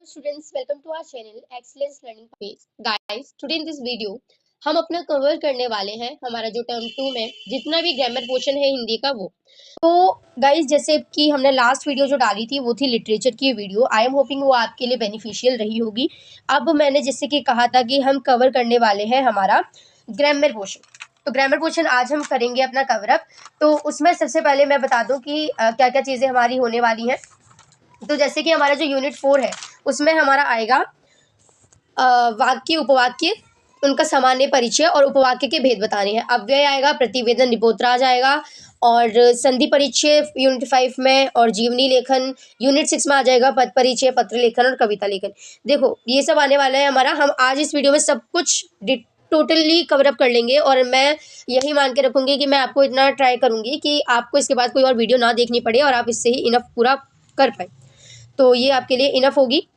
Students, welcome to our channel Excellence Learning Pace. Guys, today in this video हम अपना cover करने वाले हैं हमारा जो टर्म 2 में जितना भी ग्रामर पोर्शन है हिंदी का वो। तो गाइस, जैसे कि हमने लास्ट वीडियो जो डाली थी वो थी लिटरेचर की वीडियो। आई एम होपिंग वो आपके लिए बेनिफिशियल रही होगी। अब मैंने जैसे कि कहा था कि हम कवर करने वाले हैं हमारा ग्रामर पोर्शन, तो ग्रामर पोर्शन आज हम करेंगे अपना कवर अप। तो उसमें सबसे पहले मैं बता दूं कि क्या क्या चीज़ें हमारी होने वाली हैं। तो जैसे कि हमारा जो यूनिट 4 है उसमें हमारा आएगा वाक्य उपवाक्य, उनका सामान्य परिचय और उपवाक्य के भेद बताने हैं। अव्यय आएगा, प्रतिवेदन रिपोर्टराज आएगा और संधि परिचय यूनिट 5 में, और जीवनी लेखन यूनिट 6 में आ जाएगा, पद परिचय, पत्र लेखन और कविता लेखन। देखो ये सब आने वाला है हमारा। हम आज इस वीडियो में सब कुछ टोटली कवर अप कर लेंगे और मैं यही मान के रखूंगी कि मैं आपको इतना ट्राई करूंगी कि आपको इसके बाद कोई और वीडियो ना देखनी पड़े और आप इससे ही इनफ पूरा कर पाए। तो ये आपके लिए इनफ होगी।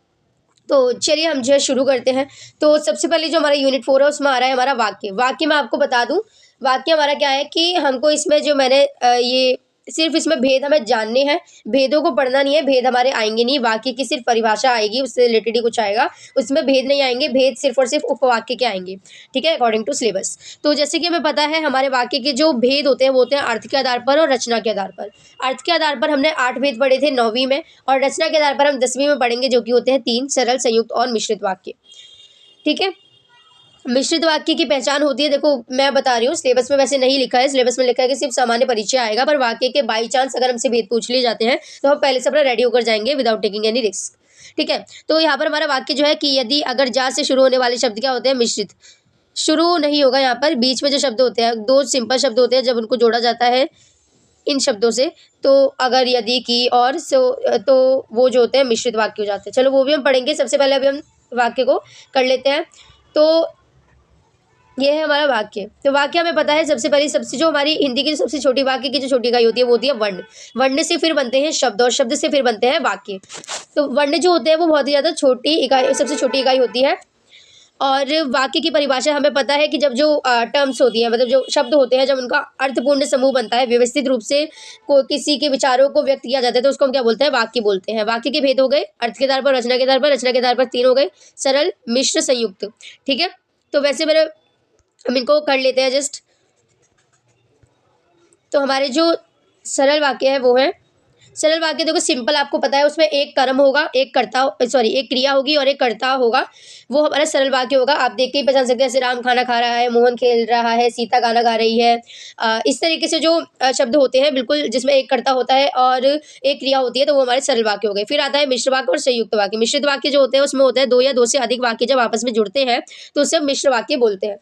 तो चलिए हम जो है शुरू करते हैं। तो सबसे पहले जो हमारा यूनिट 4 है उसमें आ रहा है हमारा वाक्य। वाक्य मैं आपको बता दूं, वाक्य हमारा क्या है कि हमको इसमें जो मैंने ये सिर्फ इसमें भेद हमें जानने हैं, भेदों को पढ़ना नहीं है। भेद हमारे आएंगे नहीं, वाक्य की सिर्फ परिभाषा आएगी, उससे रिलेटेड ही कुछ आएगा, उसमें भेद नहीं आएंगे। भेद सिर्फ और सिर्फ उपवाक्य के आएंगे, ठीक है, अकॉर्डिंग टू सिलेबस। तो जैसे कि हमें पता है हमारे वाक्य के जो भेद होते हैं वो होते हैं अर्थ के आधार पर और रचना के आधार पर। अर्थ के आधार पर हमने 8 भेद पढ़े थे 9वीं में, और रचना के आधार पर हम 10वीं में पढ़ेंगे, जो कि होते हैं 3 सरल, संयुक्त और मिश्रित वाक्य, ठीक है। मिश्रित वाक्य की पहचान होती है, देखो मैं बता रही हूँ, सिलेबस में वैसे नहीं लिखा है, सिलेबस में लिखा है कि सिर्फ सामान्य परिचय आएगा, पर वाक्य के बाई चांस अगर हमसे भेद पूछ लिए जाते हैं तो हम पहले से अपना रेडी होकर जाएंगे विदाउट टेकिंग एनी रिस्क, ठीक है। तो यहाँ पर हमारा वाक्य जो है कि यदि, अगर जा से शुरू होने वाले शब्द क्या होते हैं, मिश्रित। शुरू नहीं होगा यहाँ पर, बीच में जो शब्द होते हैं, दो सिंपल शब्द होते हैं, जब उनको जोड़ा जाता है इन शब्दों से, तो अगर, यदि, की और, सो, तो वो जो होते हैं मिश्रित वाक्य हो जाते हैं। चलो वो भी हम पढ़ेंगे। सबसे पहले अभी हम वाक्य को कर लेते हैं। तो ये है हमारा वाक्य। तो वाक्य हमें पता है सबसे पहले, सबसे जो हमारी हिंदी की सबसे छोटी वाक्य की जो छोटी इकाई होती है वो होती है वर्ण। वर्ण से फिर बनते हैं शब्द और शब्द से फिर बनते हैं वाक्य। तो वर्ण जो होते हैं वो बहुत ही ज़्यादा छोटी इकाई, सबसे छोटी इकाई होती है। और वाक्य की परिभाषा हमें पता है कि जब जो टर्म्स होती है, मतलब जो शब्द होते हैं, जब उनका अर्थपूर्ण समूह बनता है, व्यवस्थित रूप से को किसी के विचारों को व्यक्त किया जाता है, तो उसको हम क्या बोलते हैं, वाक्य बोलते हैं। वाक्य के भेद हो गए अर्थ के आधार पर, रचना के आधार पर, रचना के आधार पर 3 हो गए, सरल, मिश्र, संयुक्त, ठीक है। तो वैसे मेरे हम इनको कर लेते हैं जस्ट। तो हमारे जो सरल वाक्य है वो है, सरल वाक्य देखो सिंपल, आपको पता है उसमें एक कर्म होगा, एक कर्ता, सॉरी एक क्रिया होगी और एक कर्ता होगा, वो हमारा सरल वाक्य होगा। आप देख के ही पहचान सकते हैं, जैसे राम खाना खा रहा है, मोहन खेल रहा है, सीता गाना गा रही है। इस तरीके से जो शब्द होते हैं बिल्कुल, जिसमें एक कर्ता होता है और एक क्रिया होती है, तो वो हमारे सरल वाक्य हो गए। फिर आता है मिश्र वाक्य और संयुक्त वाक्य। मिश्रित वाक्य जो होते हैं उसमें होता है 2 या 2 से अधिक वाक्य जब आपस में जुड़ते हैं तो उसे हम मिश्र वाक्य बोलते हैं,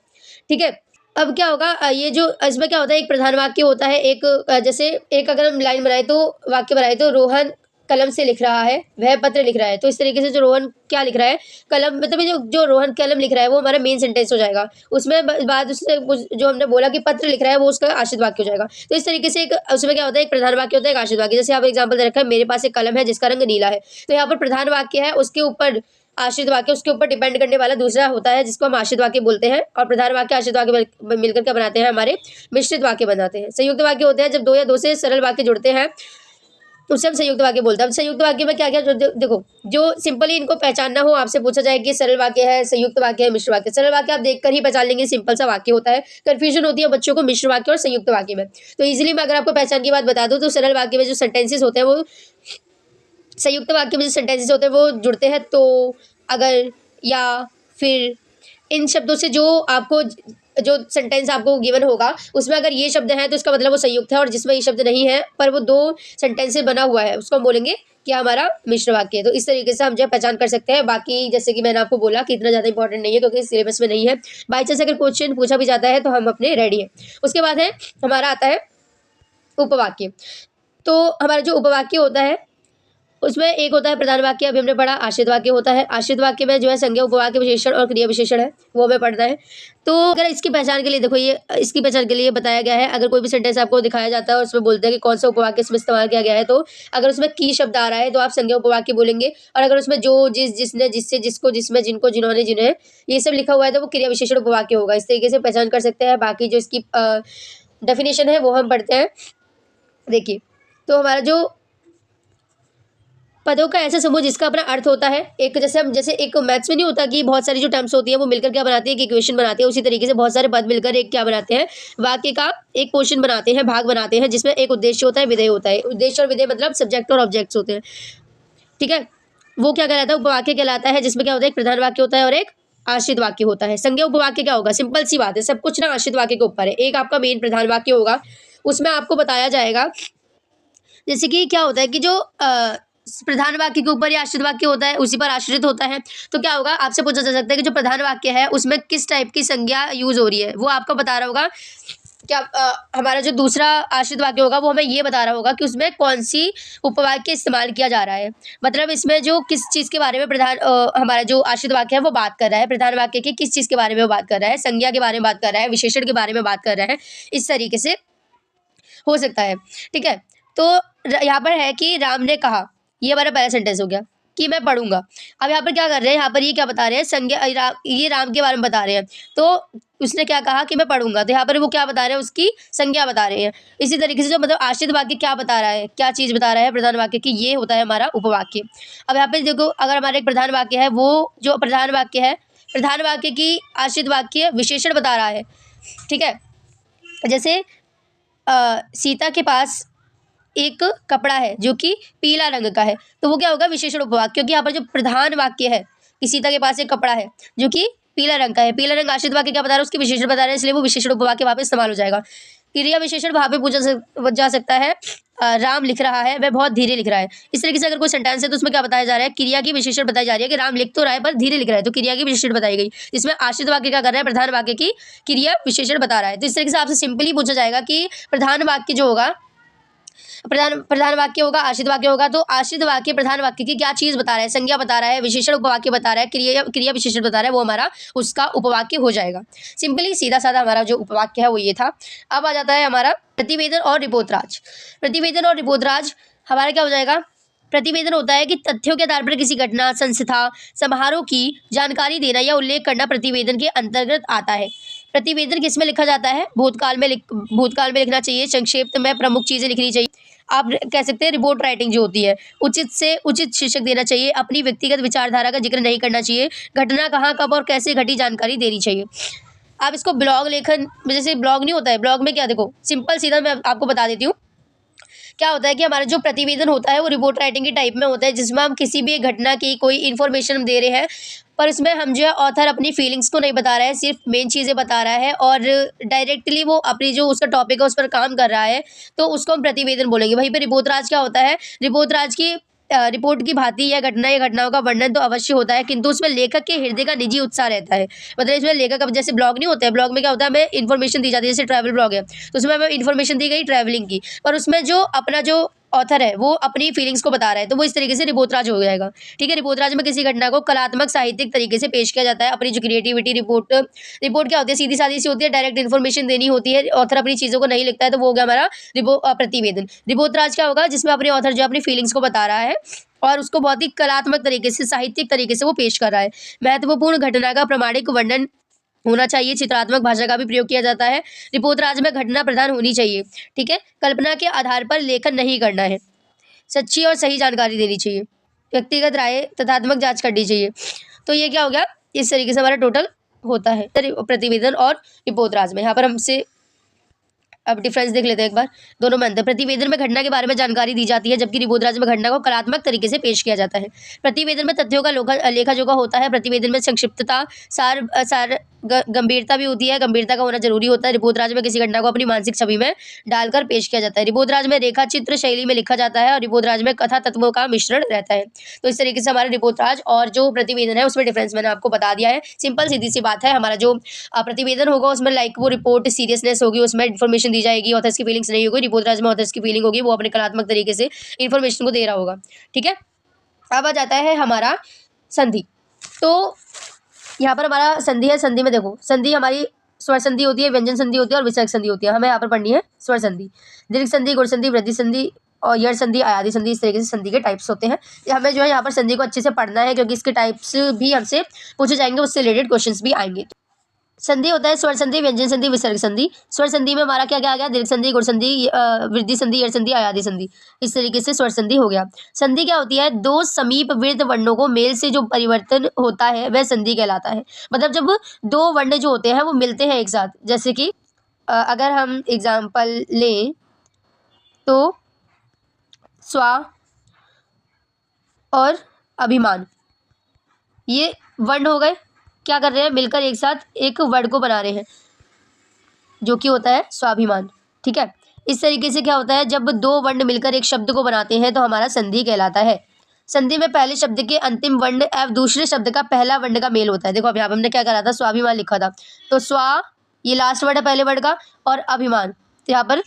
ठीक है। अब क्या होगा, ये जो इसमें क्या होता है, एक प्रधान वाक्य होता है, एक जैसे एक अगर हम लाइन बनाए तो वाक्य बनाए तो रोहन कलम से लिख रहा है, वह पत्र लिख रहा है। तो इस तरीके से जो रोहन क्या लिख रहा है, कलम, मतलब जो जो रोहन कलम लिख रहा है वो हमारा मेन सेंटेंस हो जाएगा। उसमें बाद उससे जो हमने बोला कि पत्र लिख रहा है वो उसका आश्रित वाक्य हो जाएगा। तो इस तरीके से एक उसमें क्या होता है, एक प्रधान वाक्य होता है, एक आश्रित वाक्य। जैसे आप एग्जाम्पल दे रखा है, मेरे पास एक कलम है जिसका रंग नीला है, तो यहाँ पर प्रधान वाक्य है, उसके ऊपर आश्रित वाक्य, उसके ऊपर डिपेंड करने वाला दूसरा होता है जिसको हम आश्रित वाक्य बोलते हैं, और प्रधान वाक्य आश्रित वाक्य मिलकर क्या बनाते हैं, हमारे मिश्रित वाक्य बनाते हैं। संयुक्त वाक्य होते हैं जब 2 या 2 से सरल वाक्य जुड़ते हैं, उसे हम संयुक्त वाक्य बोलते हैं। अब संयुक्त वाक्य में क्या क्या, देखो जो सिंपली इनको पहचानना हो, आपसे पूछा जाए कि सरल वाक्य है, संयुक्त वाक्य है, मिश्र वाक्य। सरल वाक्य आप देखकर ही पहचान लेंगे, सिंपल सा वाक्य होता है। कंफ्यूजन होती है बच्चों को मिश्र वाक्य और संयुक्त वाक्य में। तो इजीली मैं अगर आपको पहचान की बात बता दूं, तो सरल वाक्य में जो सेंटेंसेस होते हैं वो संयुक्त वाक्य में जो सेंटेंसेस होते हैं वो जुड़ते हैं, तो, अगर, या, फिर, इन शब्दों से जो आपको जो सेंटेंस आपको गिवन होगा उसमें अगर ये शब्द हैं तो इसका मतलब वो संयुक्त है, और जिसमें ये शब्द नहीं है पर वो 2 सेंटेंस से बना हुआ है उसको हम बोलेंगे क्या, हमारा मिश्र वाक्य है। तो इस तरीके से हम जो है पहचान कर सकते हैं। बाकी जैसे कि मैंने आपको बोला कि इतना ज़्यादा इंपॉर्टेंट नहीं है क्योंकि सिलेबस में नहीं है। बाई चांस अगर क्वेश्चन पूछा भी जाता है तो हम अपने रेडी हैं। उसके बाद है हमारा आता है उपवाक्य। तो हमारा जो उपवाक्य होता है उसमें एक होता है प्रधान वाक्य, अभी हमने पढ़ा। आश्रित वाक्य होता है, आश्रित वाक्य में जो है संज्ञा, उपवाक्य, विशेषण और क्रिया विशेषण है, वो हमें पढ़ना है। तो अगर इसकी पहचान के लिए देखो, ये इसकी पहचान के लिए बताया गया है, अगर कोई भी सेंटेंस आपको दिखाया जाता है और उसमें बोलते हैं कि कौन सा उपवाक्य इसमें इस्तेमाल किया गया है, तो अगर उसमें की शब्द आ रहा है तो आप संज्ञा उपवाक्य बोलेंगे, और अगर उसमें जो, जिस, जिसने, जिससे, जिसको, जिसमें, जिनको, जिन्होंने, जिन्हें, ये सब लिखा हुआ है तो वो क्रिया विशेषण उपवाक्य होगा। इस तरीके से पहचान कर सकते हैं। बाकी जो इसकी डेफिनेशन है वो हम पढ़ते हैं। देखिए, तो हमारा जो पदों का ऐसा समूह जिसका अपना अर्थ होता है। एक जैसे एक मैथ्स में नहीं होता कि बहुत सारी जो टर्म्स होती है वो मिलकर क्या बनाती है, एक इक्वेशन बनाती है, उसी तरीके से बहुत सारे पद मिलकर एक क्या बनाते हैं, वाक्य का एक पोर्शन बनाते हैं, भाग बनाते हैं, जिसमें एक उद्देश्य होता है, विधेय होता है। उद्देश्य और विधेय मतलब सब्जेक्ट और ऑब्जेक्ट्स होते हैं, ठीक है। वो क्या कहलाता है, उपवाक्य कहलाता है, जिसमें क्या होता है, एक प्रधान वाक्य होता है और एक आश्रित वाक्य होता है। संज्ञा उपवाक्य क्या होगा, सिंपल सी बात है, सब कुछ ना आश्रित वाक्य के ऊपर है। एक आपका मेन प्रधान वाक्य होगा, उसमें आपको बताया जाएगा, जैसे कि क्या होता है कि जो प्रधान वाक्य के ऊपर या आश्रित वाक्य होता है उसी पर आश्रित होता है, तो क्या होगा, आपसे पूछा जा सकता है कि जो प्रधान वाक्य है उसमें किस टाइप की संज्ञा यूज हो रही है, वो आपको बता रहा होगा। क्या हमारा जो दूसरा आश्रित वाक्य होगा वो हमें ये बता रहा होगा कि उसमें कौन सी उपवाक्य इस्तेमाल किया जा रहा है। मतलब इसमें जो किस चीज़ के बारे में हमारा जो आश्रित वाक्य है वो बात कर रहा है, प्रधान वाक्य की किस चीज़ के बारे में वो बात कर रहा है, संज्ञा के बारे में बात कर रहा है, विशेषण के बारे में बात कर रहा है, इस तरीके से हो सकता है, ठीक है। तो यहाँ पर है कि राम ने कहा, ये हमारा पहला सेंटेंस हो गया कि मैं पढ़ूंगा। अब यहाँ पर क्या कर रहे हैं, यहाँ पर ये क्या बता रहे हैं, संज्ञा ये राम के बारे में बता रहे हैं, तो उसने क्या कहा कि मैं पढ़ूंगा, तो यहाँ पर वो क्या बता रहे हैं, उसकी संज्ञा बता रहे हैं। इसी तरीके से जो मतलब आश्रित वाक्य क्या बता रहा है, क्या चीज़ बता रहा है, प्रधान वाक्य की, ये होता है हमारा उपवाक्य। अब यहाँ पे देखो, अगर हमारा एक प्रधान वाक्य है, वो जो प्रधान वाक्य है, प्रधान वाक्य की आश्रित वाक्य विशेषण बता रहा है, ठीक है। जैसे सीता के पास एक कपड़ा है जो कि पीला रंग का है, तो वो क्या होगा, विशेषण उपवाक्य, क्योंकि यहाँ पर जो प्रधान वाक्य है कि सीता के पास एक कपड़ा है जो कि पीला रंग का है, पीला रंग आश्रित वाक्य क्या बता रहा है, उसके विशेषण बता रहा है, इसलिए वो विशेषण उपवाक्य वहाँ पे इस्तेमाल हो जाएगा। क्रिया विशेषण वहाँ पे पूछा जा सकता है, राम लिख रहा है, वह बहुत धीरे लिख रहा है। इस तरीके से अगर कोई सेंटेंस है तो उसमें क्या बताया जा रहा है, क्रिया की विशेषण बताई जा रही है कि राम लिख तो रहा है पर धीरे लिख रहा है, तो क्रिया की विशेषण बताई गई, जिसमें आश्रित वाक्य क्या कर रहा है, प्रधान वाक्य की क्रिया विशेषण बता रहा है। तो इस तरीके से आपसे सिंपली पूछा जाएगा कि प्रधान वाक्य जो होगा, प्रधान वाक्य होगा, आश्रित वाक्य होगा, तो आश्रित वाक्य प्रधान वाक्य की क्या चीज़ बता रहा है, संज्ञा बता रहा है, विशेषण उपवाक्य बता रहा है, क्रिया विशेषण बता रहा है, वो हमारा उसका उपवाक्य हो जाएगा। सिंपली सीधा साधा हमारा जो उपवाक्य है वो ये था। अब आ जाता है हमारा प्रतिवेदन और रिपोर्टराज। प्रतिवेदन और रिपोर्टराज हमारा क्या हो जाएगा, प्रतिवेदन होता है कि तथ्यों के आधार पर किसी घटना, संस्था, समारोह की जानकारी देना या उल्लेख करना प्रतिवेदन के अंतर्गत आता है। प्रतिवेदन किसमें लिखा जाता है, भूतकाल में लिखना चाहिए, संक्षेप में प्रमुख चीज़ें लिखनी चाहिए। आप कह सकते हैं रिपोर्ट राइटिंग जो होती है, उचित से उचित शीर्षक देना चाहिए, अपनी व्यक्तिगत विचारधारा का जिक्र नहीं करना चाहिए, घटना कहाँ, कब और कैसे घटी जानकारी देनी चाहिए। आप इसको ब्लॉग लेखन, जैसे ब्लॉग नहीं होता है, ब्लॉग में क्या, देखो सिंपल सीधा मैं आपको बता देती हूँ। क्या होता है कि हमारा जो प्रतिवेदन होता है वो रिपोर्ट राइटिंग के टाइप में होता है, जिसमें हम किसी भी घटना की कोई इन्फॉर्मेशन हम दे रहे हैं, पर इसमें हम जो है ऑथर अपनी फीलिंग्स को नहीं बता रहा है, सिर्फ मेन चीज़ें बता रहा है और डायरेक्टली वो अपनी जो उसका टॉपिक है उस पर काम कर रहा है, तो उसको हम प्रतिवेदन बोलेंगे। वहीं पर रिपोर्टराज क्या होता है, रिपोर्टराज की रिपोर्ट की भांति या घटनाओं का वर्णन तो अवश्य होता है, किंतु उसमें लेखक के हृदय का निजी उत्साह रहता है। मतलब इसमें लेखक, अब जैसे ब्लॉग नहीं होता है, ब्लॉग में क्या होता है, हमें इन्फॉर्मेशन दी जाती है, जैसे ट्रैवल ब्लॉग है तो उसमें हमें इन्फॉर्मेशन दी गई ट्रैवलिंग की, पर उसमें जो अपना जो ऑथर है वो अपनी फीलिंग्स को बता रहा है, तो वो इस तरीके से रिपोर्टराज हो जाएगा, ठीक है। रिपोर्टराज में किसी घटना को कलात्मक साहित्यिक तरीके से पेश किया जाता है, अपनी जो क्रिएटिविटी, रिपोर्ट क्या होती है, सीधी सादी सी होती है, डायरेक्ट इन्फॉर्मेशन देनी होती है, ऑथर अपनी चीज़ों को नहीं लिखता है, तो वो हो गया हमारा प्रतिवेदन। रिपोर्टराज क्या होगा, जिसमें अपने ऑथर जो अपनी फीलिंग्स को बता रहा है और उसको बहुत ही कलात्मक तरीके से, साहित्यिक तरीके से वो पेश कर रहा है। महत्वपूर्ण घटना का प्रमाणिक वर्णन होना चाहिए, चित्रात्मक भाषा का भी प्रयोग किया जाता है। रिपोर्टराज में घटना प्रधान होनी चाहिए, ठीक है। कल्पना के आधार पर लेखन नहीं करना है, सच्ची और सही जानकारी देनी चाहिए, व्यक्तिगत राय तथ्यात्मक जांच करनी चाहिए। तो ये क्या हो गया, इस तरीके से हमारा टोटल होता है प्रतिवेदन और रिपोर्टराज में। यहाँ पर हमसे अब डिफरेंस देख लेते हैं एक बार, दोनों में अंतर। प्रतिवेदन में घटना के बारे में जानकारी दी जाती है, जबकि रिपोर्टराज में घटना को कलात्मक तरीके से पेश किया जाता है। प्रतिवेदन में तथ्यों का लेखा जोखा होता है, प्रतिवेदन में संक्षिप्तता, सार गंभीरता भी होती है, गंभीरता का होना जरूरी होता है। रिपोर्टराज में किसी घटना को अपनी मानसिक छवि में डालकर पेश किया जाता है। रिपोर्टराज में रेखा चित्र शैली में लिखा जाता है और रिपोर्टराज में कथा तत्वों का मिश्रण रहता है। तो इस तरीके से हमारा रिपोर्टराज और जो प्रतिवेदन है उसमें डिफरेंस मैंने आपको बता दिया है। सिंपल सीधी सी बात है, हमारा जो प्रतिवेदन होगा उसमें लाइक वो रिपोर्ट सीरियसनेस होगी, उसमें इन्फॉर्मेशन दी जाएगी, ऑथर्स की फीलिंग्स नहीं होगी। रिपोर्टराज में ऑथर्स की फीलिंग होगी, वो अपने कलात्मक तरीके से इन्फॉर्मेशन को दे रहा होगा, ठीक है। अब आ जाता है हमारा संधि। तो यहाँ पर हमारा संधि है, संधि में देखो, संधि हमारी स्वर संधि होती है, व्यंजन संधि होती है और विसर्ग संधि होती है। हमें यहाँ पर पढ़नी है स्वर संधि, दीर्घ संधि, गुण संधि, वृद्धि संधि और यड़ संधि, आयादी संधि, इस तरीके से संधि के टाइप्स होते हैं। हमें जो है यहाँ पर संधि को अच्छे से पढ़ना है, क्योंकि इसके टाइप्स भी हमसे पूछे जाएंगे, उससे रिलेटेड क्वेश्चंस भी आएंगे। संधि होता है स्वर संधि, व्यंजन संधि, विसर्ग संधि। स्वर संधि में हमारा क्या क्या आ गया, दीर्घ संधि, गुण संधि, वृद्धि संधि, यड़ संधि, अयादि संधि। इस तरीके से स्वर संधि हो गया। संधि क्या होती है, दो समीप वृद्ध वर्णों को मेल से जो परिवर्तन होता है वह संधि कहलाता है। मतलब जब दो वर्ण जो होते हैं वो मिलते हैं एक साथ, जैसे कि अगर हम एग्जाम्पल लें तो स्वा और अभिमान, ये वर्ण हो गए, क्या कर रहे हैं, मिलकर एक साथ एक वर्ण को बना रहे हैं जो कि होता है स्वाभिमान। ठीक है, इस तरीके से क्या होता है, जब दो वर्ण मिलकर एक शब्द को बनाते हैं तो हमारा संधि कहलाता है। संधि में पहले शब्द के अंतिम वर्ण एवं दूसरे शब्द का पहला वर्ण का मेल होता है। देखो अब यहाँ पे हमने क्या करा था, स्वाभिमान लिखा था, तो स्वा ये लास्ट वर्ड है पहले वर्ड का, और अभिमान तो यहाँ पर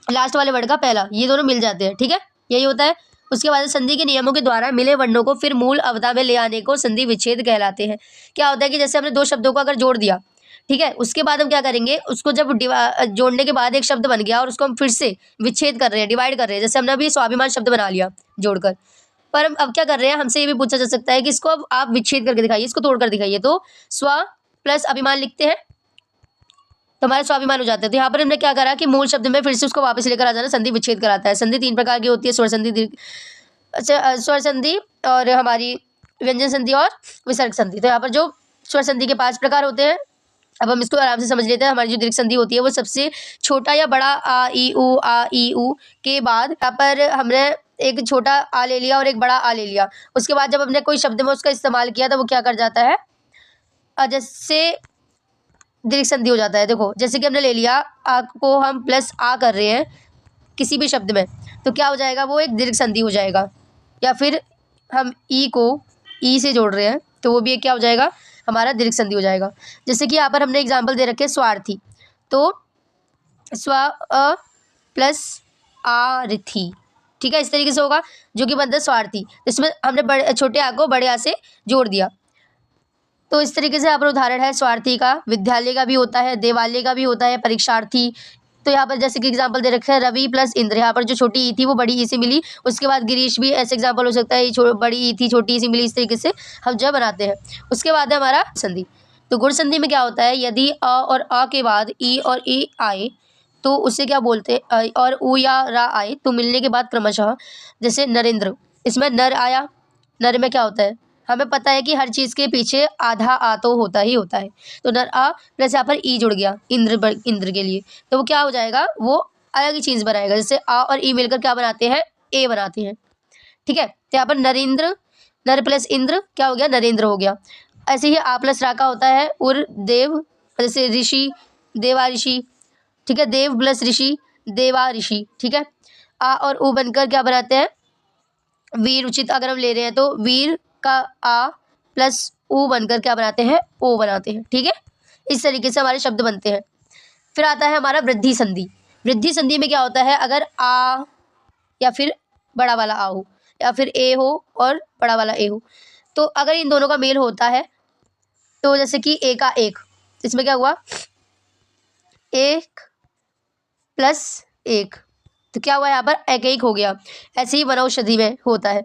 लास्ट वाले वर्ड का पहला, ये दोनों मिल जाते हैं। ठीक है, यही होता है। उसके बाद संधि के नियमों के द्वारा मिले वर्णों को फिर मूल अवधा में ले आने को संधि विच्छेद कहलाते हैं। क्या होता है कि जैसे हमने दो शब्दों को अगर जोड़ दिया, ठीक है, उसके बाद हम क्या करेंगे, उसको जब जोड़ने के बाद एक शब्द बन गया और उसको हम फिर से विच्छेद कर रहे हैं, डिवाइड कर रहे हैं, जैसे हमने अभी स्वाभिमान शब्द बना लिया जोड़कर, पर हम अब क्या कर रहे हैं, हमसे ये भी पूछा जा सकता है कि इसको अब आप विच्छेद करके दिखाइए, इसको तोड़ कर दिखाइए, तो स्व प्लस अभिमान लिखते हैं तो हमारे स्वाभिमान हो जाते हैं। तो यहाँ पर हमने क्या करा कि मूल शब्द में फिर से उसको वापस लेकर आ जाना, संधि विच्छेद कराता है। संधि तीन प्रकार की होती है, स्वर संधि, स्वर संधि और हमारी व्यंजन संधि और विसर्ग संधि। तो यहाँ पर जो स्वर संधि के 5 प्रकार होते हैं, अब हम इसको आराम से समझ लेते हैं। हमारी जो दीर्घ संधि होती है वो सबसे छोटा या बड़ा आ ई उ के बाद यहाँ पर हमने एक छोटा आ ले लिया और एक बड़ा आ ले लिया। उसके बाद जब हमने कोई शब्द में उसका इस्तेमाल किया तो वो क्या कर जाता है, जैसे दीर्घ संधि हो जाता है। देखो जैसे कि हमने ले लिया आ को हम प्लस आ कर रहे हैं किसी भी शब्द में, तो क्या हो जाएगा, वो एक दीर्घ संधि हो जाएगा। या फिर हम ई को ई से जोड़ रहे हैं तो वो भी एक क्या हो जाएगा, हमारा दीर्घ संधि हो जाएगा। जैसे कि यहाँ पर हमने एग्जाम्पल दे रखे स्वार्थी, तो स्व अ प्लस आरथी, ठीक है, इस तरीके से होगा जो कि बनता है स्वार्थी। इसमें हमने छोटे आ को बड़े आ से जोड़ दिया। तो इस तरीके से यहाँ पर उदाहरण है स्वार्थी का, विद्यालय का भी होता है, देवालय का भी होता है, परीक्षार्थी। तो यहाँ पर जैसे कि एग्जाम्पल दे रखे हैं रवि प्लस इंद्र, यहाँ पर जो छोटी ई थी वो बड़ी ई से मिली, उसके बाद गिरीश भी ऐसे एग्जाम्पल हो सकता है, बड़ी ई थी छोटी ई से मिली, इस तरीके से हम जो बनाते हैं। उसके बाद है हमारा संधि। तो गुण संधि में क्या होता है, यदि अ और अ के बाद ई और ई आए तो उसे क्या बोलते हैं, और उ या रा आए तो मिलने के बाद क्रमशः, जैसे नरेंद्र, इसमें नर आया, नर में क्या होता है, हमें पता है कि हर चीज़ के पीछे आधा आ तो होता ही होता है, तो नर आ प्लस यहाँ पर ई जुड़ गया इंद्र के लिए, तो वो क्या हो जाएगा, वो अलग ही चीज़ बनाएगा। जैसे आ और ई मिलकर क्या बनाते हैं, ए बनाते हैं। ठीक है, तो यहाँ पर नरेंद्र, नर प्लस इंद्र क्या हो गया, नरेंद्र हो गया। ऐसे ही आ प्लस रा का होता है उर देव, जैसे ऋषि, देवा ऋषि। ठीक है, देव प्लस ऋषि, देवा ऋषि। ठीक है, आ और उ बनकर क्या बनाते हैं, वीर उचित अगर हम ले रहे हैं तो वीर का आ प्लस उ बनकर क्या बनाते हैं, ओ बनाते हैं। ठीक है, इस तरीके से हमारे शब्द बनते हैं। फिर आता है हमारा वृद्धि संधि। वृद्धि संधि में क्या होता है, अगर आ या फिर बड़ा वाला आ हो या फिर ए हो और बड़ा वाला ए हो, तो अगर इन दोनों का मेल होता है तो जैसे कि ए का एक, इसमें क्या हुआ, एक प्लस एक, तो क्या हुआ यहाँ पर एक एक हो गया। ऐसे ही वनौषधि में होता है।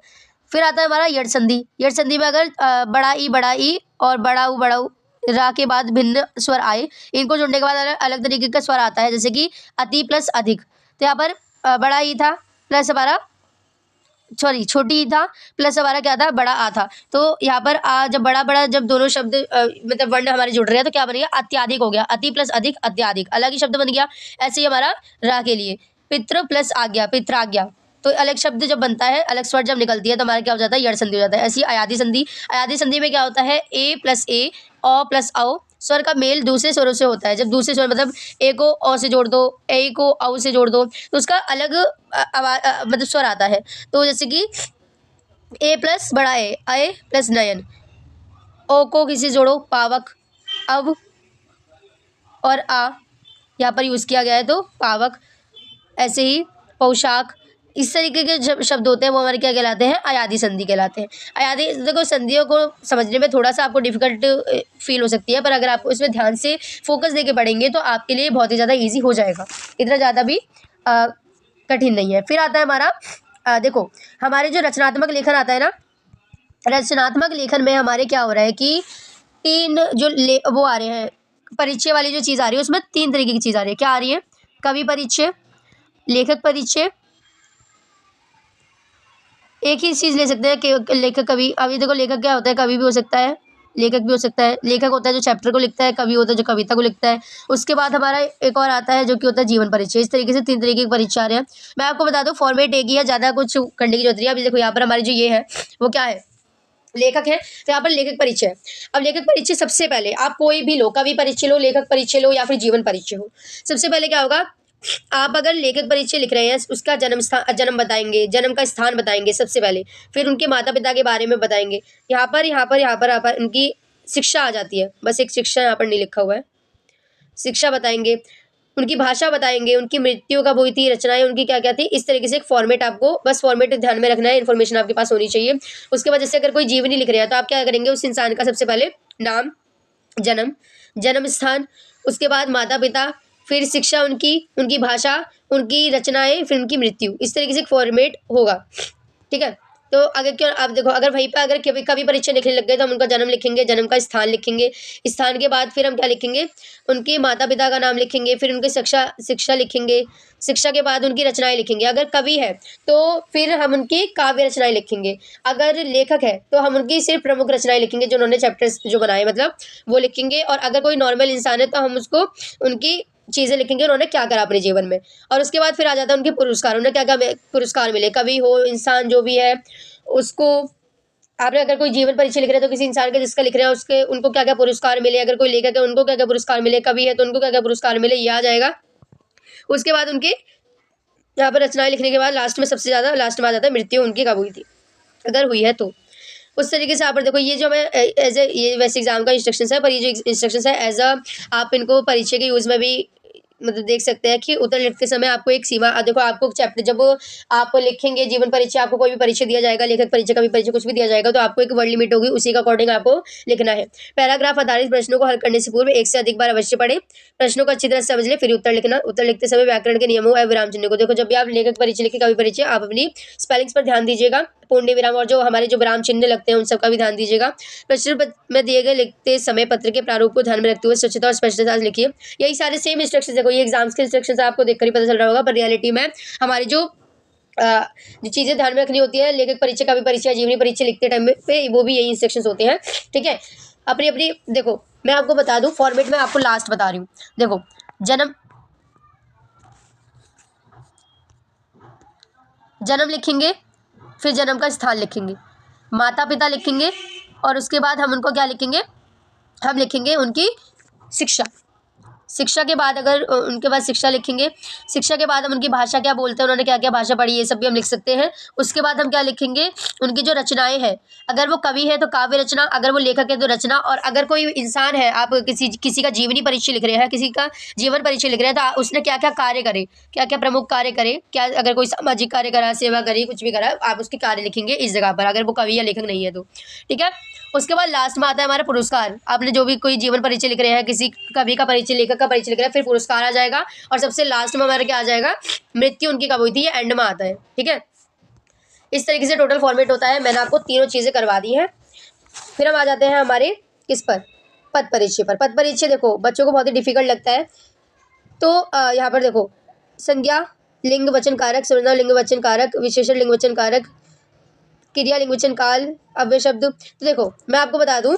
फिर आता है हमारा यड़ संधि। यड़ संधि में अगर बड़ा ई और बड़ा उ रा के बाद भिन्न स्वर आए, इनको जोड़ने के बाद अलग तरीके का स्वर आता है, जैसे कि अति प्लस अधिक। तो यहाँ पर बड़ा ई था प्लस हमारा छोटी ई था प्लस हमारा क्या था, बड़ा आ था। तो यहाँ पर आ जब बड़ा जब दोनों शब्द मतलब वर्ण हमारे जुड़ रहे हैं तो क्या बन गया, अत्याधिक हो गया, अति प्लस अधिक अत्याधिक, अलग ही शब्द बन गया। ऐसे ही हमारा रा के लिए पितृ प्लस आज्ञा, पित्राज्ञा, तो अलग शब्द जब बनता है, अलग स्वर जब निकलती है तो हमारा क्या हो जाता है, यड़ संधि हो जाता है। ऐसी अयादि संधि। अयादि संधि में क्या होता है, ए प्लस ए, ओ प्लस औ, स्वर का मेल दूसरे स्वरों से होता है। जब दूसरे स्वर मतलब ए को ओ से जोड़ दो, ए को औ से जोड़ दो, तो उसका अलग मतलब स्वर आता है। तो जैसे कि ए प्लस बड़ा ए प्लस नयन, ओ को किसी जोड़ो, पावक, अब और आ यहाँ पर यूज़ किया गया है तो पावक। ऐसे ही पोशाक, इस तरीके के जब शब्द होते हैं वो हमारे क्या कहलाते हैं, अयादि संधि कहलाते हैं। अयादि, देखो संधियों को समझने में थोड़ा सा आपको डिफिकल्ट फील हो सकती है, पर अगर आप इसमें ध्यान से फोकस देके पढ़ेंगे तो आपके लिए बहुत ही ज़्यादा ईजी हो जाएगा, इतना ज़्यादा भी कठिन नहीं है। फिर आता है हमारा देखो हमारे जो रचनात्मक लेखन आता है ना, रचनात्मक लेखन में हमारे क्या हो रहा है कि 3 जो वो आ रहे हैं, परिचय वाली जो चीज़ आ रही है उसमें 3 तरीके की चीज़ आ रही है। क्या आ रही है? कवि परिचय, लेखक परिचय। एक ही चीज़ ले सकते हैं कि लेखक कवि। अभी देखो लेखक क्या होता है, कवि भी हो सकता है, लेखक भी हो सकता है। लेखक होता है जो चैप्टर को लिखता है, कवि होता है जो कविता को लिखता है। उसके बाद हमारा एक और आता है जो कि होता है जीवन परिचय। इस तरीके से 3 तरीके के परिचय आ रहे हैं। मैं आपको बता दूं फॉर्मेट एक ही है, ज़्यादा कुछ करने की जरूरत नहीं है। अभी देखो यहाँ पर हमारी जो ये है वो क्या है, लेखक है, तो यहाँ पर लेखक परिचय। अब लेखक परिचय सबसे पहले आप कोई भी लो, कवि परिचय लो, लेखक परिचय लो या फिर जीवन परिचय हो। सबसे पहले क्या होगा, आप अगर लेखक परिचय लिख रहे हैं उसका जन्म बताएंगे, जन्म का स्थान बताएंगे सबसे पहले। फिर उनके माता पिता के बारे में बताएंगे। यहाँ पर उनकी शिक्षा आ जाती है, बस एक शिक्षा यहाँ पर नहीं लिखा हुआ है। शिक्षा बताएंगे, उनकी भाषा बताएंगे, उनकी मृत्यु कब हुई थी, रचनाएं उनकी क्या क्या थी। इस तरीके से एक फॉर्मेट, आपको बस फॉर्मेट ध्यान में रखना है, इन्फॉर्मेशन आपके पास होनी चाहिए। उसके बाद जैसे अगर कोई जीवनी लिख रहे हैं तो आप क्या करेंगे, उस इंसान का सबसे पहले नाम, जन्म, जन्म स्थान, उसके बाद माता पिता, फिर शिक्षा उनकी, उनकी भाषा, उनकी रचनाएं, फिर उनकी मृत्यु। इस तरीके से एक फॉर्मेट होगा, ठीक है। तो अगर क्यों आप देखो, अगर वहीं पे अगर कभी कभी परीक्षा लिखने लग गए तो हम उनका जन्म लिखेंगे, जन्म का स्थान लिखेंगे। स्थान के बाद फिर हम क्या लिखेंगे, उनके माता पिता का नाम लिखेंगे, फिर उनकी शिक्षा शिक्षा लिखेंगे। शिक्षा के बाद उनकी रचनाएं लिखेंगे। अगर कवि है तो फिर हम उनकी काव्य रचनाएं लिखेंगे। अगर लेखक है तो हम उनकी सिर्फ प्रमुख रचनाएं लिखेंगे, जो उन्होंने चैप्टर्स जो बनाए मतलब वो लिखेंगे। और अगर कोई नॉर्मल इंसान है तो हम उसको उनकी चीज़ें लिखेंगे, उन्होंने क्या करा अपने जीवन में। और उसके बाद फिर आ जाता है उनके पुरस्कार, उन्हें क्या क्या पुरस्कार मिले। कवि हो, इंसान जो भी है उसको, आपने अगर कोई जीवन परिचय लिख रहे हैं तो किसी इंसान के जिसका लिख रहे हैं उसके, उनको क्या क्या पुरस्कार मिले। अगर कोई लेखक है उनको क्या क्या पुरस्कार मिले, कवि है तो उनको क्या क्या पुरस्कार मिले, ये आ जाएगा। उसके बाद उनके यहाँ पर रचनाएं लिखने के बाद लास्ट में सबसे ज़्यादा लास्ट में आ जाता है मृत्यु उनकी कब हुई थी, अगर हुई है तो। उस तरीके से यहाँ पर देखो, ये जो मैं एज ए, ये वैसे एग्जाम का इंस्ट्रक्शन है, पर ये जो इंस्ट्रक्शन है एज अ, आप इनको परीक्षा के यूज़ में भी मतलब देख सकते हैं कि उत्तर लिखते समय आपको एक सीमा, देखो आपको चैप्टर जब आप लिखेंगे जीवन परिचय, आपको कोई भी परिचय दिया जाएगा, लेखक परिचय, कवि परिचय, कुछ भी दिया जाएगा तो आपको एक वर्ड लिमिट होगी, उसी के अकॉर्डिंग आपको लिखना है। पैराग्राफ आधारित प्रश्नों को हल करने से पूर्व एक से अधिक बार अवश्य पढ़े, प्रश्नों को अच्छी तरह से समझ ले, फिर उत्तर लिखना। उत्तर लिखते समय व्याकरण के नियमों और विराम चिन्ह को देखो, जब भी आप लेखक परिचय लिखे, कवि परिचय, आप अपनी स्पेलिंग्स पर ध्यान दीजिएगा, पूर्ण विराम और जो हमारे जो विराम चिन्ह लगते हैं उन सब का भी ध्यान दीजिएगा। प्रश्न में दिए गए लिखते समय पत्र के प्रारूप को ध्यान में रखते हुए स्वच्छता और स्पष्टता से लिखिए। यही सारे सेम इंस्ट्रक्शन, देखो ये एग्जाम्स के इंस्ट्रक्शन आपको देखकर ही पता चल रहा होगा, पर रियलिटी में हमारी जो चीज़ें ध्यान में रखनी होती है लेखक परिचय, कवि परिचय, जीवनी परिचय लिखते टाइम पे, वो भी यही इंस्ट्रक्शंस होते हैं, ठीक है। अपनी अपनी देखो, मैं आपको बता दूं फॉर्मेट में, आपको लास्ट बता रही हूँ। देखो, जन्म लिखेंगे, फिर जन्म का स्थान लिखेंगे, माता पिता लिखेंगे, और उसके बाद हम उनको क्या लिखेंगे, हम लिखेंगे उनकी शिक्षा। शिक्षा के बाद अगर उनके बाद शिक्षा लिखेंगे, शिक्षा के बाद हम उनकी भाषा क्या बोलते हैं, उन्होंने क्या क्या भाषा पढ़ी, ये सब भी हम लिख सकते हैं। उसके बाद हम क्या लिखेंगे, उनकी जो रचनाएं हैं, अगर वो कवि है तो काव्य रचना, अगर वो लेखक है तो रचना। और अगर कोई इंसान है, आप किसी का जीवनी परिचय लिख रहे हैं, किसी का जीवन परिचय लिख रहे हैं, तो उसने क्या क्या कार्य करे, क्या क्या प्रमुख कार्य करे, क्या अगर कोई सामाजिक कार्य करा, सेवा करी, कुछ भी करा, आप उसके कार्य लिखेंगे इस जगह पर, अगर वो कवि या लेखक नहीं है तो, ठीक है। उसके बाद लास्ट में आता है हमारा पुरस्कार। आपने जो भी कोई जीवन परिचय लिख रहे हैं, किसी कवि का परिचय, लेखक का परिचय लिख रहे हैं, फिर पुरस्कार आ जाएगा, और सबसे लास्ट में हमारा क्या आ जाएगा, मृत्यु उनकी कब हुई थी, ये एंड में आता है, ठीक है। इस तरीके से टोटल फॉर्मेट होता है। मैंने आपको तीनों चीज़ें करवा दी हैं। फिर हम आ जाते हैं हमारे किस पर, पद परिचय पर। पद परिचय देखो बच्चों को बहुत ही डिफिकल्ट लगता है, तो यहाँ पर देखो, संज्ञा, लिंग वचन कारक, सर्वनाम लिंग वचन कारक, विशेषण लिंग वचन कारक, क्रिया लिंग वचन काल, अव्यय शब्द। तो देखो मैं आपको बता दूं,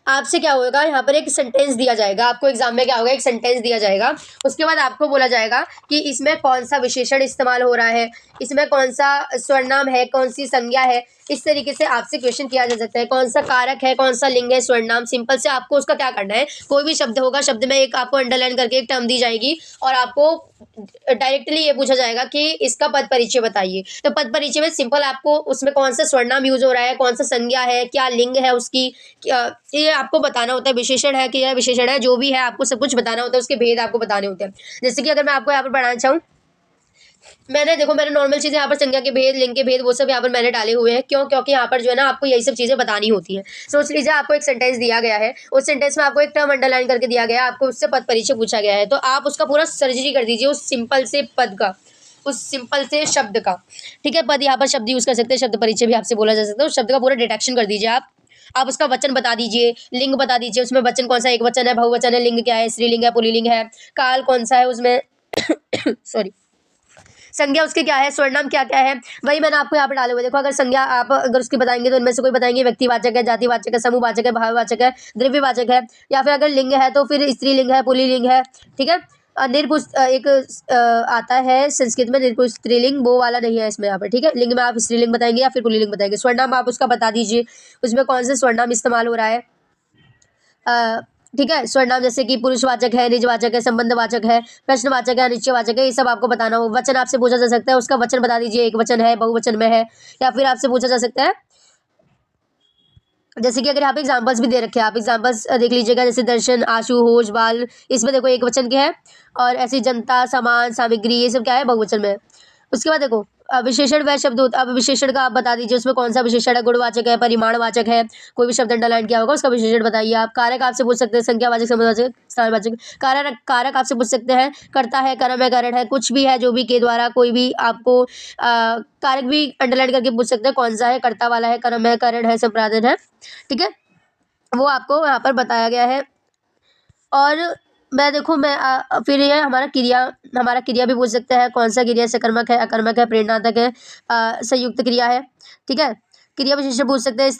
आपसे क्या होगा, यहाँ पर एक सेंटेंस दिया जाएगा आपको, एग्जाम में क्या होगा, एक सेंटेंस दिया जाएगा। उसके बाद आपको बोला जाएगा कि इसमें कौन सा विशेषण इस्तेमाल हो रहा है, इसमें कौन सा स्वर्णाम है, कौन सी संज्ञा है। इस तरीके से आपसे क्वेश्चन किया जा सकता है, कौन सा कारक है, कौन सा लिंग है, स्वर्णाम। सिंपल से आपको उसका क्या करना है, कोई भी शब्द होगा, शब्द में एक आपको अंडरलाइन करके एक टर्म दी जाएगी, और आपको डायरेक्टली ये पूछा जाएगा कि इसका पद परिचय बताइए। तो पद परिचय में सिंपल आपको उसमें कौन सा स्वर्णाम यूज हो रहा है, कौन सा संज्ञा है, क्या लिंग है उसकी, ये आपको बताना होता है। विशेषण है कि यह विशेषण है, जो भी है आपको सब कुछ बताना होता है, उसके भेद आपको बताने होते हैं। जैसे कि अगर मैं आपको यहाँ पर पढ़ाना चाहूँ, मैंने नॉर्मल चीज़ें यहाँ पर संज्ञा के भेद, लिंग के भेद, वो सब यहाँ पर मैंने डाले हुए हैं। क्यों? क्योंकि यहाँ पर जो है ना आपको यही सब चीज़ें बतानी होती हैं। सोच लीजिए आपको एक सेंटेंस दिया गया है, उस सेंटेंस में आपको एक टर्म अंडरलाइन करके दिया गया है, आपको उससे पद परिचय पूछा गया है, तो आप उसका पूरा सर्जरी कर दीजिए उस सिंपल से पद का, उस सिंपल से शब्द का, ठीक है। पद यहाँ पर शब्द यूज़ कर सकते हैं, शब्द परिचय भी आपसे बोला जा सकता है। उस शब्द का पूरा डिटेक्शन कर दीजिए आप। आप उसका वचन बता दीजिए, लिंग बता दीजिए, उसमें वचन कौन सा एक वचन है, बहुवचन है, लिंग क्या है, स्त्रीलिंग है, पुल्लिंग है, काल कौन सा है उसमें सॉरी, संज्ञा उसके क्या है, स्वर्णाम क्या क्या है, वही मैंने आपको यहाँ पे डाले हुए। देखो अगर संज्ञा आप अगर उसकी बताएंगे तो इनमें से कोई बताएंगे व्यक्तिवाचक है, जातिवाचक है, समूहवाचक है, भाववाचक है, द्रव्यवाचक है, या फिर अगर लिंग है तो फिर स्त्रीलिंग है, पुल्लिंग है, ठीक है। निर्पुष एक आता है संस्कृत में निर्पुष स्त्रीलिंग, वो वाला नहीं है इसमें यहाँ पर, ठीक है। लिंग में आप स्त्रीलिंग बताएंगे या फिर पुल्लिंग बताएंगे। स्वर्णाम आप उसका बता दीजिए, उसमें कौन से स्वर्णाम इस्तेमाल हो रहा है, ठीक है। स्वर्णाम जैसे कि पुरुषवाचक है, निजवाचक है, संबंधवाचक है, प्रश्नवाचक है, अनिश्चयवाचक है, ये सब आपको बताना हो। वचन आपसे पूछा जा सकता है, उसका वचन बता दीजिए, एक वचन है, बहुवचन में है, या फिर आपसे पूछा जा सकता है जैसे कि अगर यहाँ पे एग्जांपल्स भी दे रखे हैं, आप एग्जांपल्स देख लीजिएगा, जैसे दर्शन, आशु, होश, बाल, इसमें देखो एक वचन के है, और ऐसी जनता, सामान, सामग्री, ये सब क्या है, बहुवचन में है। उसके बाद देखो विशेषण वह शब्द होता, अब विशेषण का आप बता दीजिए, उसमें कौन सा विशेषण है, गुणवाचक है, परिमाणवाचक है, कोई भी शब्द अंडरलाइन किया होगा उसका विशेषण बताइए आप। कारक आपसे पूछ सकते हैं, संख्यावाचक, संबंधवाचक, स्थानवाचक। कारक कारक आपसे पूछ सकते हैं, कर्ता है, कर्म है, कारण है, कुछ भी है जो भी के द्वारा कोई भी आपको कारक भी अंडरलाइन करके पूछ सकते हैं, कौन सा है, कर्ता वाला है, कर्म है, कारण है, संप्रादन है, ठीक है, वो आपको यहाँ पर बताया गया है। और मैं देखो मैं फिर ये हमारा क्रिया भी पूछ सकते हैं, कौन सा क्रिया सकर्मक है, अकर्मक है, प्रेरणात्मक है, संयुक्त क्रिया है, ठीक है। क्रिया विशेषण पूछ सकते हैं,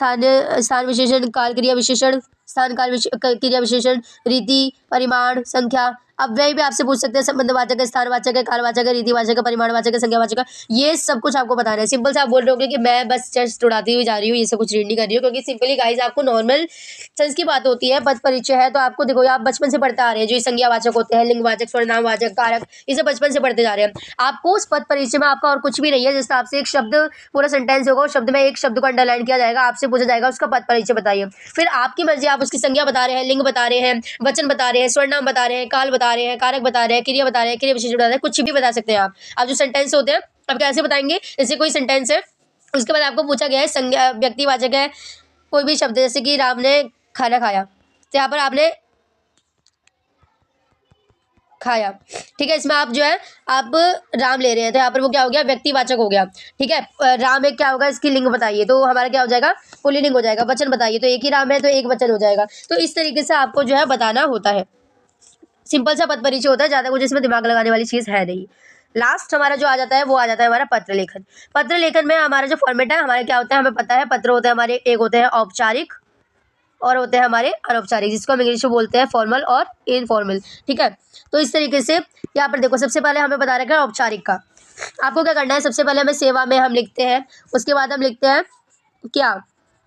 स्थान विशेषण, काल क्रिया विशेषण, स्थान काल क्रिया विशेषण, रीति, परिमाण, संख्या। अब वही भी आपसे पूछ सकते हैं, संबंधवाचक है, स्थानवाचक है, कालवाचक है, रीतिवाचक है, परिमाणवाचक है, संख्यावाचक है, ये सब कुछ आपको बताना है। सिंपल से आप बोल रहे होगे कि मैं बस जस्ट उड़ाती हुई जा रही हूँ, ये सब कुछ रीड नहीं कर रही हूँ, क्योंकि सिंपली गाइस आपको नॉर्मल सेंस की बात होती है, पद परिचय है, तो आपको देखो आप बचपन से पढ़ते आ रहे हैं, जो संज्ञावाचक होते हैं, लिंगवाचक, सर्वनामवाचक, कारक, इसे बचपन से पढ़ते जा रहे हैं। आपको उस पद परिचय में आपका और कुछ भी नहीं है, जैसे आपसे एक शब्द पूरा सेंटेंस होगा, उस शब्द में एक शब्द को अंडरलाइन किया जाएगा, आपसे पूछा जाएगा उसका पद परिचय बताइए, फिर आपकी मर्जी, आप उसकी संज्ञा बता रहे हैं, लिंग बता रहे हैं, वचन बता रहे हैं, स्वर्णाम बता रहे हैं, काल बता रहे हैं, कारक बता रहे हैं, क्रिया बता रहे हैं, क्रिया विशेषण बता रहे हैं, कुछ भी बता सकते हैं आप जो सेंटेंस होते हैं आप कैसे बताएंगे, जैसे कोई सेंटेंस है, उसके बाद आपको पूछा गया है संज्ञा व्यक्तिवाचक है, कोई भी शब्द, जैसे कि राम ने खाना खाया, तो यहाँ पर आपने खाया, ठीक है, इसमें आप जो है आप राम ले रहे हैं, तो यहाँ पर वो क्या हो गया, व्यक्तिवाचक हो गया, ठीक है। राम एक क्या होगा, इसकी लिंग बताइए, तो हमारा क्या हो जाएगा, पुल्लिंग हो जाएगा। वचन बताइए, तो एक ही राम है तो एक वचन हो जाएगा। तो इस तरीके से आपको जो है बताना होता है, सिंपल सा पद परिचय होता है, ज़्यादा कुछ इसमें दिमाग लगाने वाली चीज़ है नहीं। लास्ट हमारा जो आ जाता है वो आ जाता है हमारा पत्र लेखन। पत्र लेखन में हमारा जो फॉर्मेट है, हमारे क्या होता है हमें पता है, पत्र होते हैं हमारे, एक होते हैं औपचारिक और होते हैं हमारे अनौपचारिक, जिसको हम इंग्लिश में बोलते हैं फॉर्मल और इनफॉर्मल, ठीक है। तो इस तरीके से यहाँ पर देखो, सबसे पहले हमें बता रखा है औपचारिक का। आपको क्या करना है, सबसे पहले हमें सेवा में हम लिखते हैं, उसके बाद हम लिखते हैं क्या,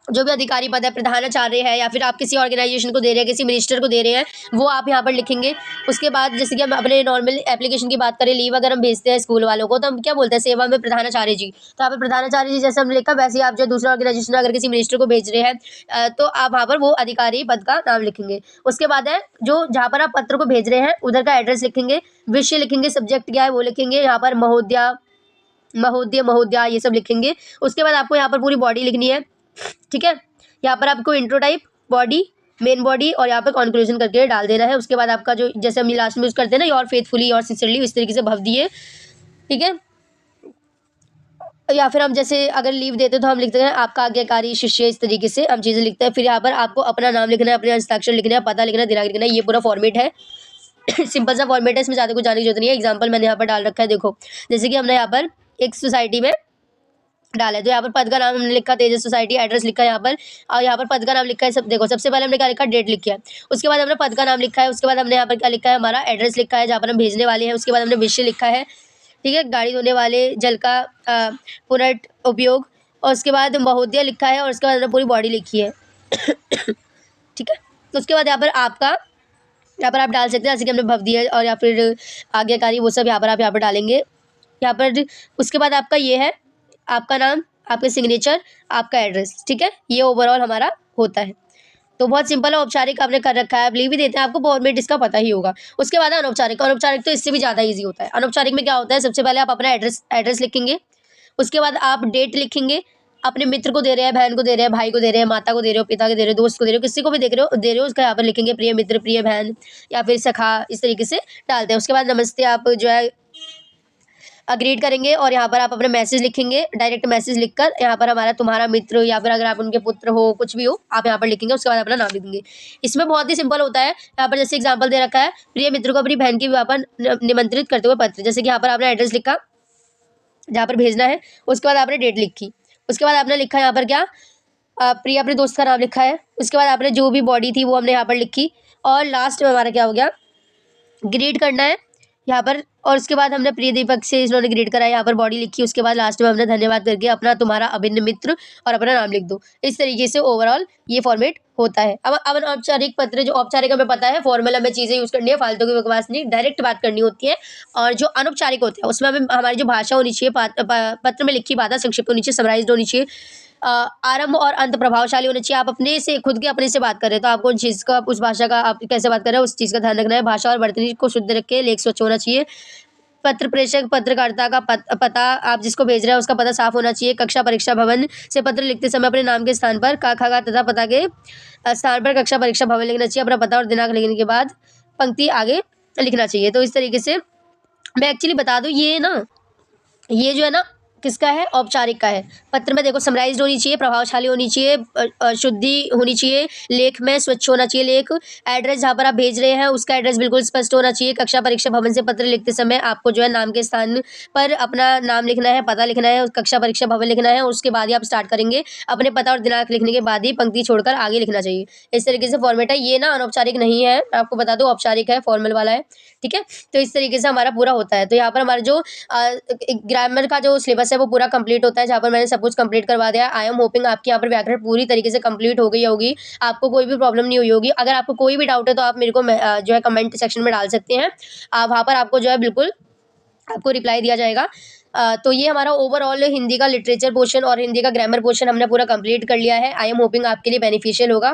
जो भी अधिकारी पद है, प्रधानाचार्य है, या फिर आप किसी ऑर्गेनाइजेशन को दे रहे हैं, किसी मिनिस्टर को दे रहे हैं, वो आप यहाँ पर लिखेंगे। उसके बाद जैसे कि हम अपने नॉर्मल एप्लीकेशन की बात करें, लीव अगर हम भेजते हैं स्कूल वालों को, तो हम क्या बोलते हैं, सेवा में प्रधानाचार्य जी, तो यहाँ पर प्रधानाचार्य जी जैसे हमने लिखा, वैसे ही आप जो दूसरा ऑर्गेनाइजेशन अगर किसी मिनिस्टर को भेज रहे हैं तो आप वहाँ पर वो अधिकारी पद का नाम लिखेंगे। उसके बाद है जो जहाँ पर आप पत्र को भेज रहे हैं उधर का एड्रेस लिखेंगे, विषय लिखेंगे, सब्जेक्ट क्या है वो लिखेंगे, यहाँ पर महोदया, महोदय, महोदया, ये सब लिखेंगे। उसके बाद आपको यहाँ पर पूरी बॉडी लिखनी है, ठीक है। यहाँ पर आपको intro type, body, main body, और यहाँ पर कंक्लूजन करके डाल देना है। उसके बाद आपका जो जैसे हम लास्ट में यूज करते हैं ना, योर फेथफुली, योर सिंसियरली, इस तरीके से भव दिए, ठीक है। या फिर हम जैसे अगर लीव देते हैं तो हम लिखते हैं आपका आज्ञाकारी शिष्य, इस तरीके से हम चीज़ें लिखते हैं। फिर यहाँ पर आपको अपना नाम लिखना है, अपने हस्ताक्षर लिखना है, पता लिखना है, दिनांक लिखना है, ये पूरा फॉर्मेट है। सिंपल सा फॉर्मेट है, इसमें ज़्यादा कुछ जाने की जरूरत नहीं है। एग्जाम्पल मैंने यहाँ पर डाल रखा है, देखो जैसे कि हमने यहाँ पर एक सोसाइटी में डाला है, तो यहाँ पर पद का नाम हमने लिखा तेजस सोसाइटी, एड्रेस लिखा है यहाँ पर, और यहाँ पर पद का नाम लिखा है। सब देखो, सबसे पहले हमने क्या लिखा, डेट लिखी है, उसके बाद हमने पद का नाम लिखा है, उसके बाद हमने यहाँ पर क्या लिखा है, हमारा एड्रेस लिखा है जहाँ पर हम भेजने वाले हैं, उसके बाद हमने विषय लिखा है, ठीक है, गाड़ी धोने वाले, जल का पुनर् उपयोग, और उसके बाद महोदय लिखा है, और उसके बाद हमने पूरी बॉडी लिखी है, ठीक है। तो उसके बाद यहाँ पर आपका, यहाँ पर आप डाल सकते हैं जैसे कि हमने भव दिया, और या फिर आज्ञाकारी, वो सब यहाँ पर आप यहाँ पर डालेंगे यहाँ पर। उसके बाद आपका ये है, आपका नाम, आपके सिग्नेचर, आपका एड्रेस, ठीक है, ये ओवरऑल हमारा होता है। तो बहुत सिंपल है, औपचारिक आपने कर रखा है, आप लीव भी देते हैं, आपको फॉर्मेट इसका पता ही होगा। उसके बाद अनौपचारिक, अनौपचारिक तो इससे भी ज़्यादा ईजी होता है। अनौपचारिक में क्या होता है, सबसे पहले आप अपना एड्रेस लिखेंगे, उसके बाद आप डेट लिखेंगे, अपने मित्र को दे रहे हैं, बहन को दे रहे हैं, भाई को दे रहे हैं, माता को दे रहे हो, पिता को दे रहे हो, दोस्त को दे रहे हो, किसी को भी दे रहे हो उसका यहाँ पर लिखेंगे, प्रिय मित्र, प्रिय बहन, या फिर सखा, इस तरीके से डालते हैं। उसके बाद नमस्ते आप जो है ग्रीट करेंगे और यहाँ पर आप अपना मैसेज लिखेंगे, डायरेक्ट मैसेज लिखकर यहाँ पर हमारा तुम्हारा मित्र या फिर अगर आप उनके पुत्र हो, कुछ भी हो, आप यहाँ पर लिखेंगे, उसके बाद अपना नाम लिख देंगे। इसमें बहुत ही सिंपल होता है। यहाँ पर जैसे एग्जाम्पल दे रखा है, प्रिय मित्र को अपनी बहन के विवाह पर निमंत्रित करते हुए पत्र। जैसे कि यहाँ पर आपने एड्रेस लिखा जहाँ पर भेजना है, उसके बाद आपने डेट लिखी, उसके बाद आपने लिखा यहाँ पर क्या, प्रिया अपने दोस्त का नाम लिखा है, उसके बाद आपने जो भी बॉडी थी वो हमने यहाँ पर लिखी, और लास्ट में हमारा क्या हो गया, ग्रीट करना है यहाँ पर, और उसके बाद हमने प्रिय दीपक से इन्होंने ग्रीट करा है, यहाँ पर बॉडी लिखी, उसके बाद लास्ट में हमने धन्यवाद करके अपना तुम्हारा अभिन्न मित्र और अपना नाम लिख दो। इस तरीके से ओवरऑल ये फॉर्मेट होता है। अब अनौपचारिक पत्र, जो औपचारिक हमें पता है फॉर्मल हमें चीज़ें यूज़ करनी है, फालतू की बकवास नहीं, डायरेक्ट बात करनी होती है। और जो अनौपचारिक होते हैं उसमें हमें हमारी जो भाषा होनी चाहिए, पत्र में लिखी बात संक्षिप्त होनी चाहिए, समराइज्ड होनी चाहिए, आरंभ और अंत प्रभावशाली होना चाहिए। आप अपने से खुद के अपने से बात कर रहे हैं तो आपको उस चीज़ का, उस भाषा का आप कैसे बात कर रहे हैं उस चीज़ का ध्यान रखना है। भाषा और वर्तनी को शुद्ध रख के लेख स्वच्छ होना चाहिए। पत्र प्रेषक पत्रकारिता का पता, आप जिसको भेज रहे हैं उसका पता साफ होना चाहिए। कक्षा परीक्षा भवन से पत्र लिखते समय अपने नाम के स्थान पर क ख ग तथा पता के स्थान पर कक्षा परीक्षा भवन लिखना चाहिए। अपना पता और दिनांक लिखने के बाद पंक्ति आगे लिखना चाहिए। तो इस तरीके से मैं एक्चुअली बता दूं, ये जो है ना किसका है, औपचारिक का है। पत्र में देखो समराइज्ड होनी चाहिए, प्रभावशाली होनी चाहिए, शुद्धि होनी चाहिए, लेख में स्वच्छ होना चाहिए लेख, एड्रेस जहाँ पर आप भेज रहे हैं उसका एड्रेस बिल्कुल स्पष्ट होना चाहिए। कक्षा परीक्षा भवन से पत्र लिखते समय आपको जो है नाम के स्थान पर अपना नाम लिखना है, पता लिखना है, कक्षा परीक्षा भवन लिखना है, उसके बाद ही आप स्टार्ट करेंगे। अपने पता और दिनांक लिखने के बाद ही पंक्ति छोड़कर आगे लिखना चाहिए। इस तरीके से फॉर्मेट है। ये ना अनौपचारिक नहीं है, आपको बता दो, औपचारिक है, फॉर्मल वाला है, ठीक है। तो इस तरीके से हमारा पूरा होता है। तो यहाँ पर हमारा जो ग्रामर का जो सिलेबस है वो पूरा कंप्लीट होता है, जहाँ पर मैंने सब कुछ कंप्लीट करवा दिया। आई एम होपिंग आपकी यहाँ पर व्याकरण पूरी तरीके से कंप्लीट हो गई होगी, आपको कोई भी प्रॉब्लम नहीं हुई होगी। अगर आपको कोई भी डाउट है तो आप मेरे को जो है कमेंट सेक्शन में डाल सकते हैं, वहाँ पर आपको जो है बिल्कुल आपको रिप्लाई दिया जाएगा। तो ये हमारा ओवरऑल हिंदी का लिटरेचर पोर्शन और हिंदी का ग्रामर पोर्शन हमने पूरा कंप्लीट कर लिया है। आई एम होपिंग आपके लिए बेनिफिशियल होगा।